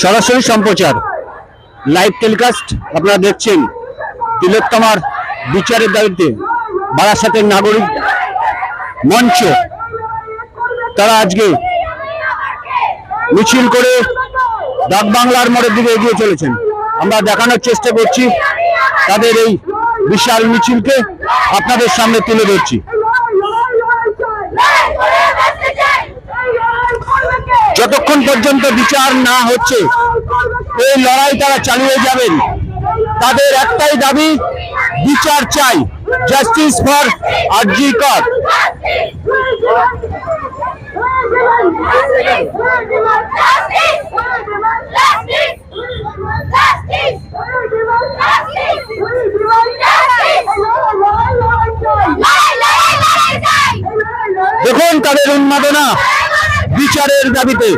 সরাসরি সম্প্রচার live telecast আপনারা দেখছেন। তিলোত্তমার বিচারের দাবিতে বারাসাতের নাগরিক মঞ্চ তারা আজকে মিছিল করে ডাকবাংলার মোড়ের দিকে এগিয়ে চলেছেন। আমরা দেখানোর চেষ্টা করছি তাদের এই বিশাল মিছিলকে আপনাদের সামনে তুলে ধরছি। যতক্ষণ পর্যন্ত বিচার না হচ্ছে এই লড়াই তারা চালিয়ে যাবেন। তাদের একটাই দাবি, বিচার চাই, জাস্টিস ফর আরজি কর। দেখুন তাদের উন্মাদনা বিচারের দাবিতে।